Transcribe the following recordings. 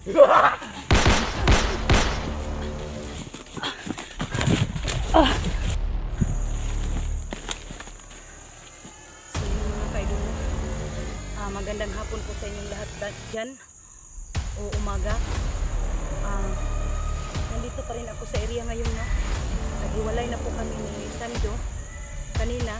mga kaidol, magandang hapon po sa inyong lahat dyan o umaga. Nandito pa rin ako sa area ngayon, no? Naghiwalay na po kami ni Sando kanina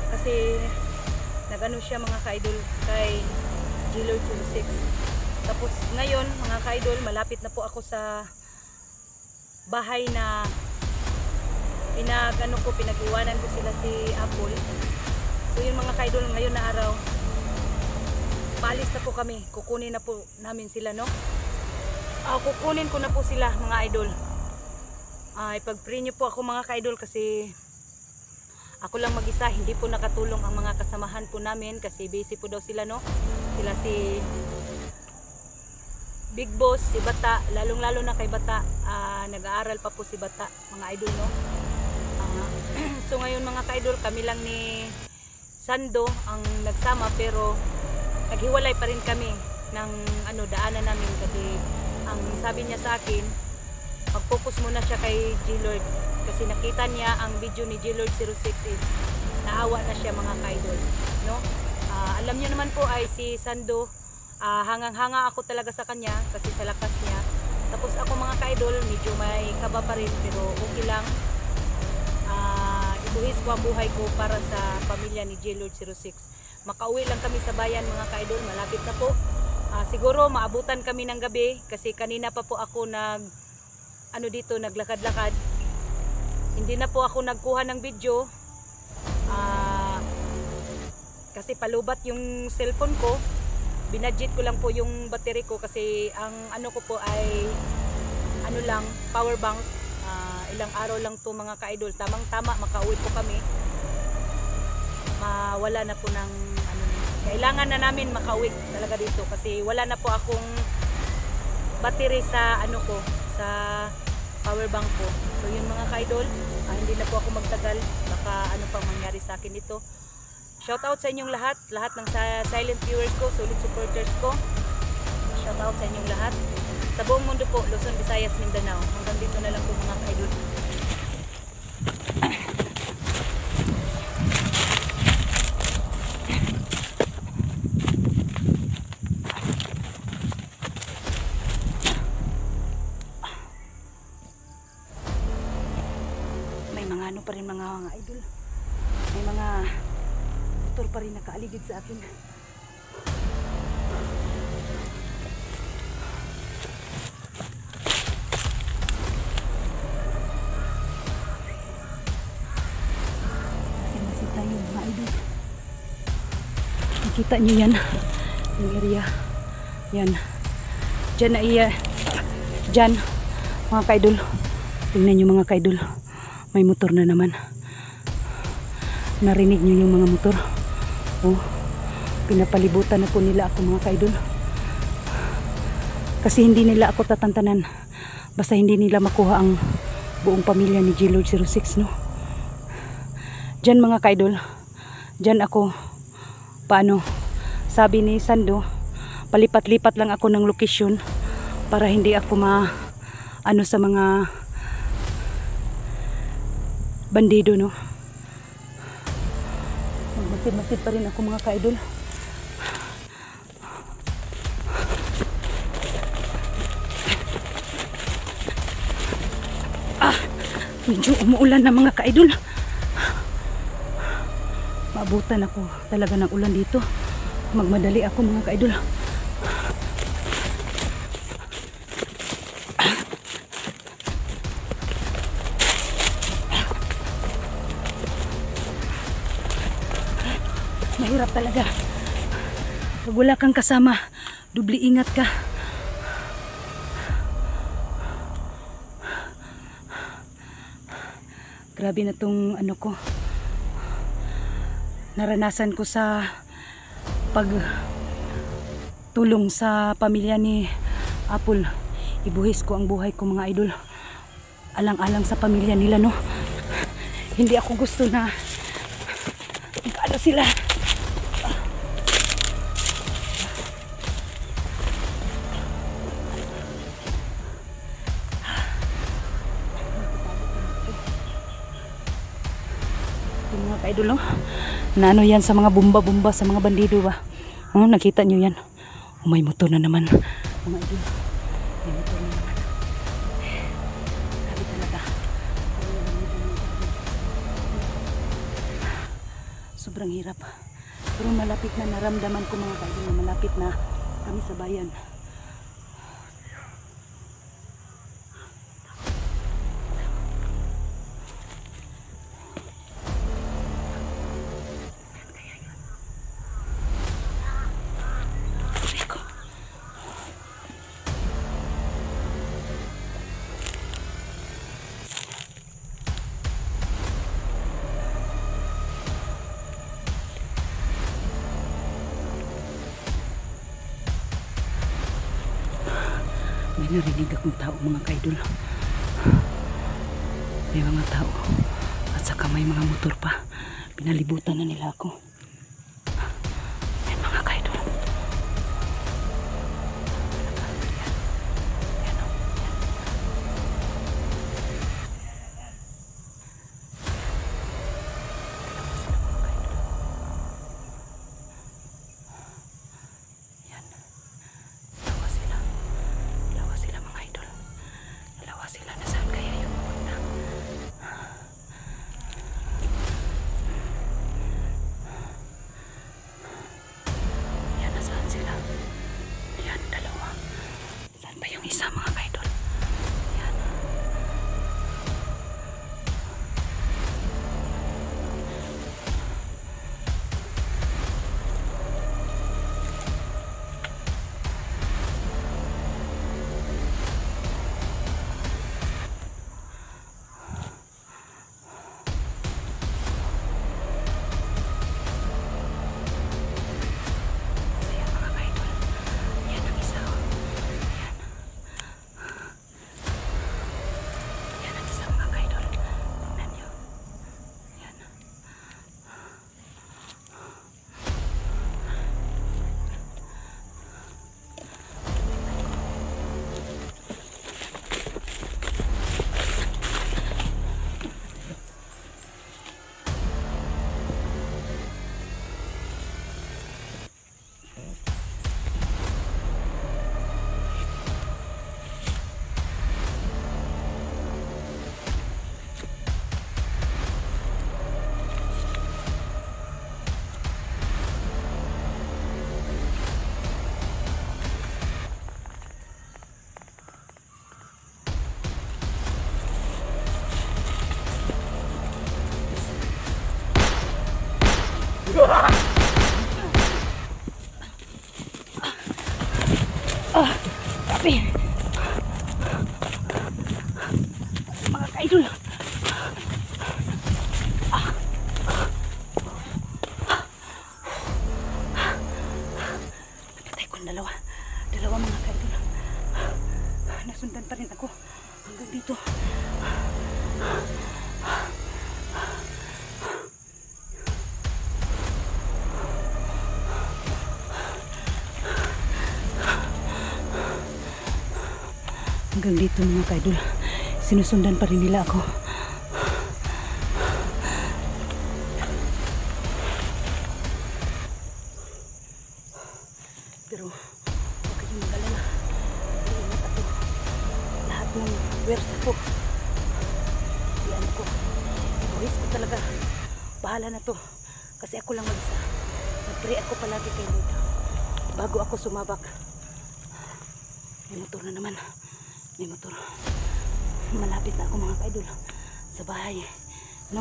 kasi nagano siya mga kaidol kay G-Lord 06. Tapos ngayon mga kaidol, malapit na po ako sa bahay na pinag-iwanan ko sila si Apple. So yun mga kaidol, ngayon na araw paalis na po kami, kukunin na po namin sila, no? Kukunin ko na po sila mga idol. Ipag-pray nyo po ako mga kaidol kasi ako lang mag-isa, hindi po nakatulong ang mga kasamahan po namin kasi busy po daw sila, no? Sila si Big Boss, si Bata, lalong-lalo na kay Bata, nag-aaral pa po si Bata mga idol, no? So ngayon mga kaidol, kami lang ni Sando ang nagsama pero naghiwalay pa rin kami ng daanan namin kasi ang sabi niya sa akin, mag-focus muna siya kay G-Lord kasi nakita niya ang video ni G-Lord 06 is naawa na siya mga kaidol, no? Alam niyo naman po ay si Sando, hangang-hanga ako talaga sa kanya kasi sa lakas niya. Tapos ako mga kaidol, medyo may kaba pa rin pero okay lang. Ibuhis ko ang buhay ko para sa pamilya ni G-Lord 06. Makauwi lang kami sa bayan mga kaidol, malapit na po. Siguro maabutan kami ng gabi kasi kanina pa po ako naglakad-lakad. Hindi na po ako nagkuha ng video kasi palubat yung cellphone ko. Binadget ko lang po yung battery ko kasi ang ko po ay power bank. Ilang araw lang to mga kaidol, tamang-tama makauwi po kami. Wala na po ng kailangan na namin makauwi talaga dito kasi wala na po akong battery sa sa power bank ko. So yun mga kaidol, hindi na po ako magtagal, baka pang mangyari sa akin dito. Shout out sa inyong lahat ng silent viewers ko, solid supporters ko. Shout out sa inyong lahat sa buong mundo po, Luzon, Visayas, Mindanao. Hanggang dito na lang po mga kaidol. Pa rin mga idol, may mga motor pa rin nakaaligid sa akin. Masin tayo mga idol, nakita nyo yan yung area yan dyan na dyan mga kaidol. Tingnan nyo mga kaidol, may motor na naman. Narinig nyo yung mga motor? Pinapalibutan na po nila ako mga kaidol. Kasi hindi nila ako tatantanan basta hindi nila makuha ang buong pamilya ni G-Lord 06, no? Diyan mga kaidol, diyan ako, sabi ni Sando, palipat-lipat lang ako ng location para hindi ako sa mga bandido, no? Magmasid-masid pa rin ako mga kaidol. Medyo umuulan na mga kaidol. Maabutan ako talaga ng ulan dito. Magmadali ako mga kaidol. Mahirap talaga. Pag wala kang kasama, dubli ingat ka. Grabe na tong naranasan ko sa pagtulong sa pamilya ni Apple. Ibuhis ko ang buhay ko mga idol. Alang-alang sa pamilya nila, no? Hindi ako gusto na sila. ka-idol, no? Na ano yan sa mga bomba-bomba sa mga bandido ba? Oh, nakita nyo yan. Oh, may motor na naman. Mga idol. May motor na naman. Grabe talaga. Sobrang hirap. Pero malapit na naramdaman ko mga ka-idol na malapit na kami sa bayan. May narinig akong tao mga ka-idol. May mga tao. At saka may mga motor pa. Pinalibutan na nila ako. May mga ka-idol. Isa mga ka-idol. Yan. Grabe. Mga ka-idol. Napatay ko dalawa. Dalawa mga ka-idol. Nasundan pa rin ako hanggang dito. Hanggang dito mga ka-idol. Sinusundan pa rin nila ako. Pero huwag kayong mag-alala. Iingat ako. Lahat ng wersa ko. Iyan ko. Ibuhis ko talaga. Bahala na to. Kasi ako lang mag-isa. Nag-pray ako palagi kay Lord. Bago ako sumabak. May motor na naman. May motor. Malapit na ako mga ka-idol sa bahay. No.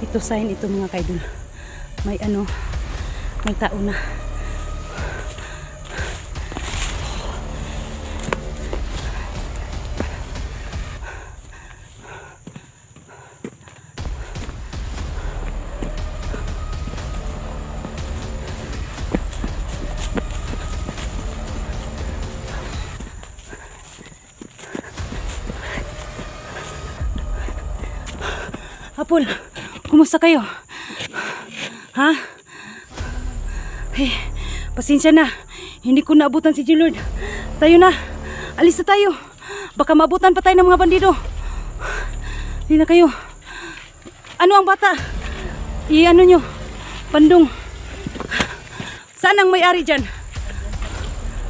Ito sign ito mga ka-idol. May ano, may tao na. Apol, kumusta kayo? Ha? Hey, pasensya na. Hindi ko naabutan si G-Lord. Tayo na. Alis na tayo. Baka maabutan pa tayo ng mga bandido. Hindi na kayo. Ano ang bata? I-ano nyo? Pandong. Saan ang may-ari dyan?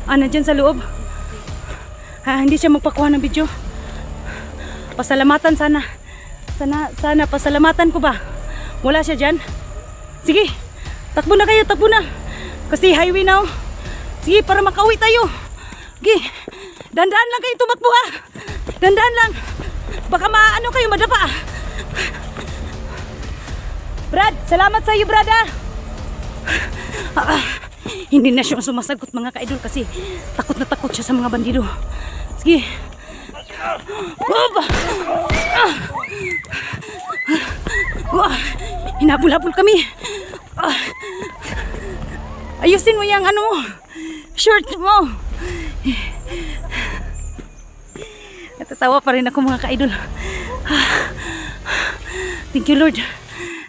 Nandyan sa loob. Hindi siya magpakuha ng video. Pasalamatan sana. Sana pasalamatan ko ba? Wala siya dyan. Sige, takbo na kayo, takbo na. Kasi highway na oh. Sige, para makauwi tayo. Sige, dandaan lang kayo tumakbo ha. Dandaan lang. Baka maano kayo, madapa. Brad, salamat sa iyo, Brad ha. Hindi na siya sumasagot mga ka-idol kasi takot na takot siya sa mga bandido. Sige. Hinabol-habol kami. Ayusin mo yung ano mo, shirt mo. Natatawa pa rin ako mga ka-idol. Thank you Lord.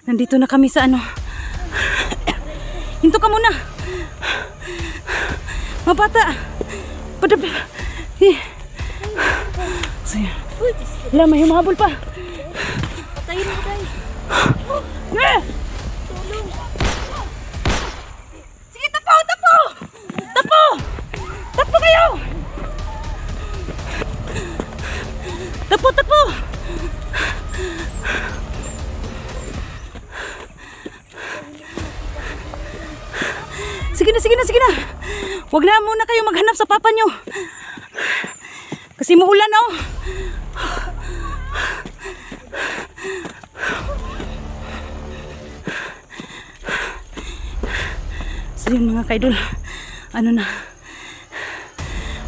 Nandito na kami sa ano. Hinto ka muna. Mabata. Wala, may humahabol pa. Patayin mo tayo. Sige, tapo! Tapo! Tapo! Tapo kayo! Tapo! Tapo! Sige na, sige na, sige na. Huwag na muna kayo maghanap sa papa nyo. Kasi muulan oh. So yun mga kaidol, ano na,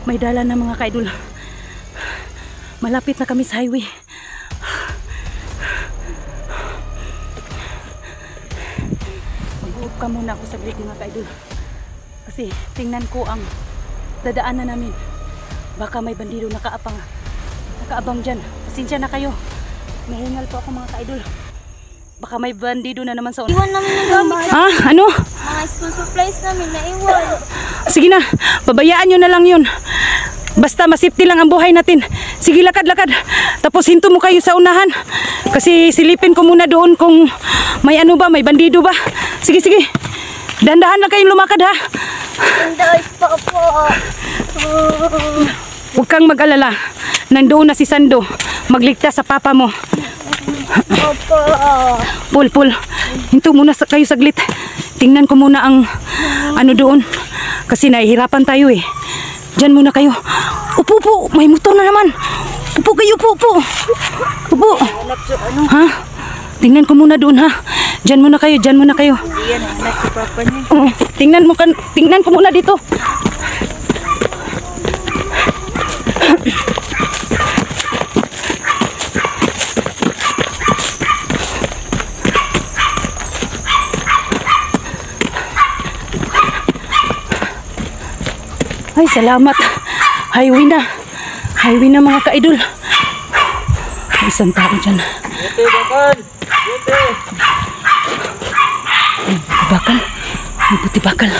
may dala na mga kaidol. Malapit na kami sa highway. Mag-uop ka muna ako saglit mga kaidol. Kasi tingnan ko ang dadaanan namin. Baka may bandido nakaabang dyan. Pasensya na kayo. Mahingal po ako mga ka-idol. Baka may bandido na naman sa una. Iwan namin ng gamit. Ha? Ano? Mga school supplies namin naiwan. Sige na, babayaan nyo na lang yun. Basta masipti lang ang buhay natin. Sige, lakad-lakad. Tapos hinto mo kayo sa unahan. Kasi silipin ko muna doon kung may ano ba, may bandido ba. Sige, sige. Dandahan lang kayong lumakad ha. Dandahan pa po. Huwag kang mag-alala. Nandoon na si Sando. Magligtas sa papa mo. Opo. Pul, hinto muna kayo saglit. Tingnan ko muna ang ano doon. Kasi nahihirapan tayo eh. Diyan muna kayo. Upo, upo. May motor na naman. Upo kayo, upo, upo. Upo. Ha? Tingnan ko muna doon ha. Diyan muna kayo, diyan muna kayo. Yan, anak si papa niya. Tingnan ko muna dito. Ay, salamat. Highway na. Highway na mga ka-idol. May isang tao dyan. Buti, bakal! Buti! Bakal. May buti bakal.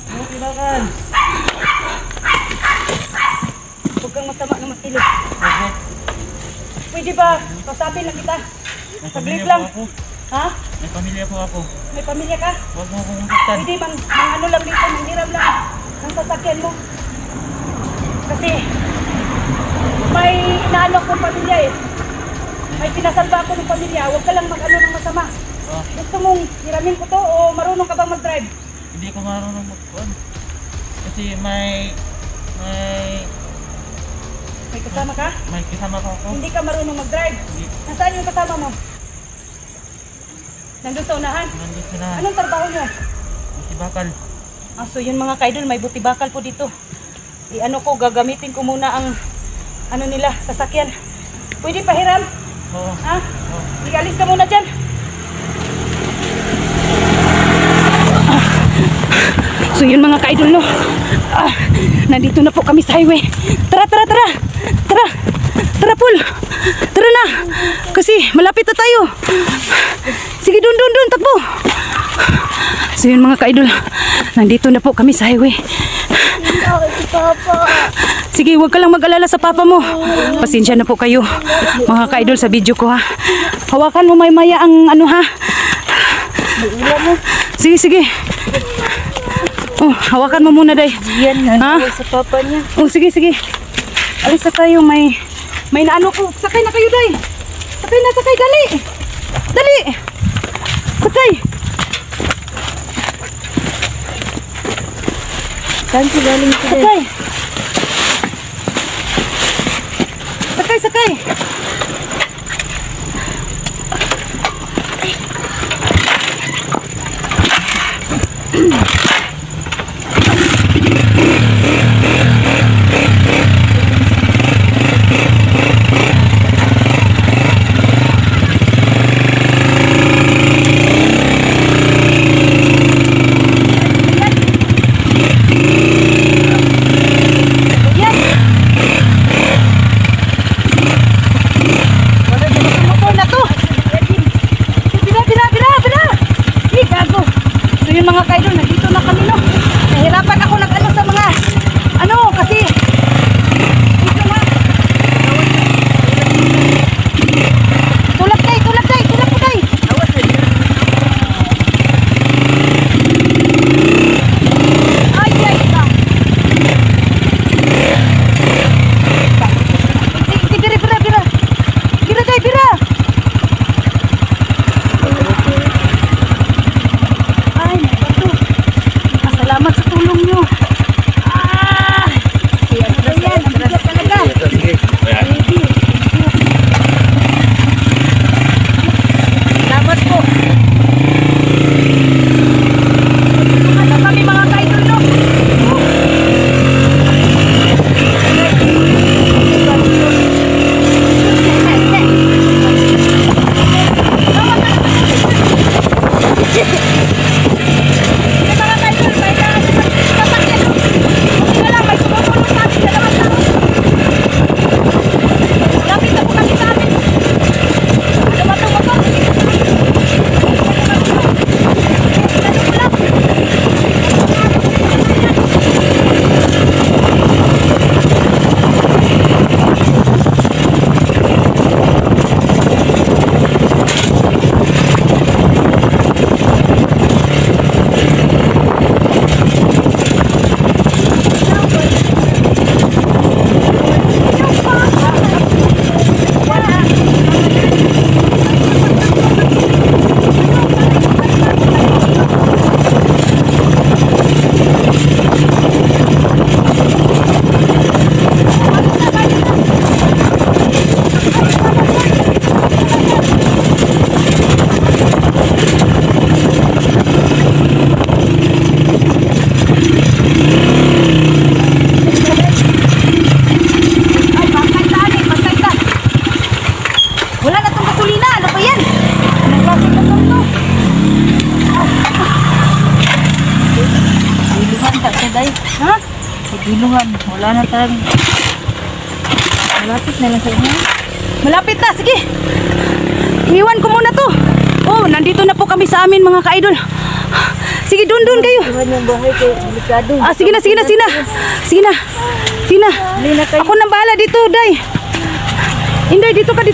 Buti, bakal! Huwag kang masama na matilip. Pwede ba? Kausapin lang kita. May Saglit pamilya lang. po ako. Ha? May pamilya po ako. May pamilya ka? Huwag mo akong masaktan. Pwede mang ano lang dito, manghiram lang ang sasakyan mo. Kasi may inaano kong pamilya eh. May pinasalba ako ng pamilya. Huwag ka lang mag-ano ng masama. Oh, Gusto mong hiramin ko to o marunong ka bang mag-drive? hindi ko marunong mag-on. Kasi may May kasama ka? kasama ko ako. Hindi ka marunong mag-drive. Hindi. Nasaan yung kasama mo? Nandun sa unahan? Nandito sila. Anong trabaho nyo? Buti, bakal. So yun mga kaidol, may buti bakal po dito. I-ano ko, gagamitin ko muna ang ano nila, sasakyan. Pwede pahiram? Oo. Ha? Oo. Alis ka muna dyan. So yun mga kaidol no. Nandito na po kami sa highway. Tara, tara, tara. Tara. Tara! Tara, Paul! Tara na! Kasi malapit na tayo. Sige, dun, takbo! So yun mga ka-idol, nandito na po kami sa highway. Dahil si Papa. Sige, huwag ka lang mag-alala sa papa mo. Pasensya na po kayo, mga ka-idol, sa video ko ha. Hawakan mo maya ang ano ha. Sige. Oh, hawakan mo muna, Day. Yan Ha? sa Papa niya. Oh, sige. Alis na tayo, may naano ko. Sakay na kayo, Day. Sakay, dali. Dali. Sakay. Saan si galing si Day? Sakay. Sakay. Motor na to. Bila. Ni gago. So yun mga kaidol, nandito na kami no. Nahirapan ako nag-ano sa mga kasi dito na. Tulak po tay. Ay ka. Sige, bira. Bira tay, bira. Ay, naku. Salamat sa tulong nyo. Ayan, ang bigat talaga. Salamat po. Ano kami mga ka-idol, no? Gilungan, wala na talaga. Malapit na lang sa inyo. Malapit na, sige. Iwan ko muna to. Oh, nandito na po kami sa amin mga ka-idol. Sige, dun kayo. Iwan yung bahay ko, delikado. Sige na. Ako nang bahala dito, Day. Inday, dito ka.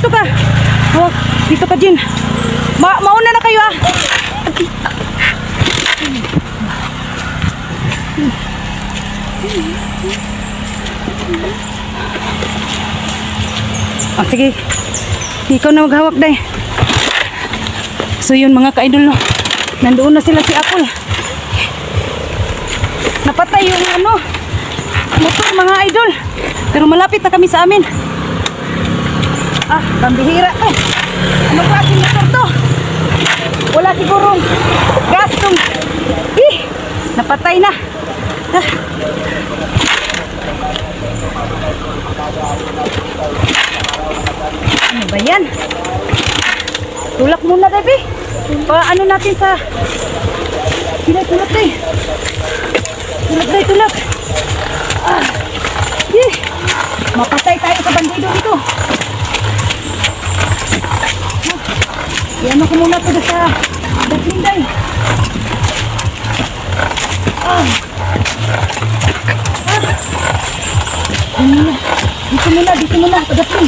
Oh, dito ka, Jin. Mauna na kayo ah. Oh, sige. Ikaw na maghawak, Day. So yun mga ka-idol, no. Nandoon na sila si Apple. Napatay yung motor mga idol. Pero malapit na kami sa amin. Pambihira to. Ano ba ating motor to? Wala sigurong gas tong. Napatay na. Ano ba yan? Tulak muna, Debbie. Ano natin sa... Tulak, Day. Tulak. Mapatay tayo sa bandido. Yan ako muna po sa Daklinday. Dito muna. Padaplin.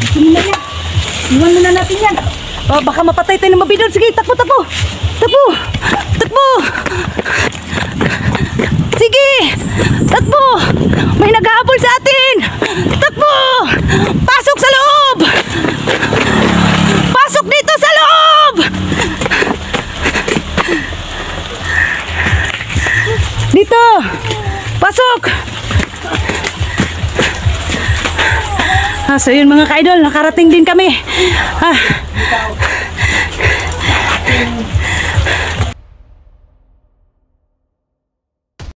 Dito muna yan. Iwan muna natin yan. Baka mapatay tayo ng mabidon. Sige, takbo. Sige, takbo. May naghahabol sa atin. Takbo. Pasok sa loob. Pasok dito sa loob. Dito. Pasok. So yun mga ka-idol, nakarating din kami.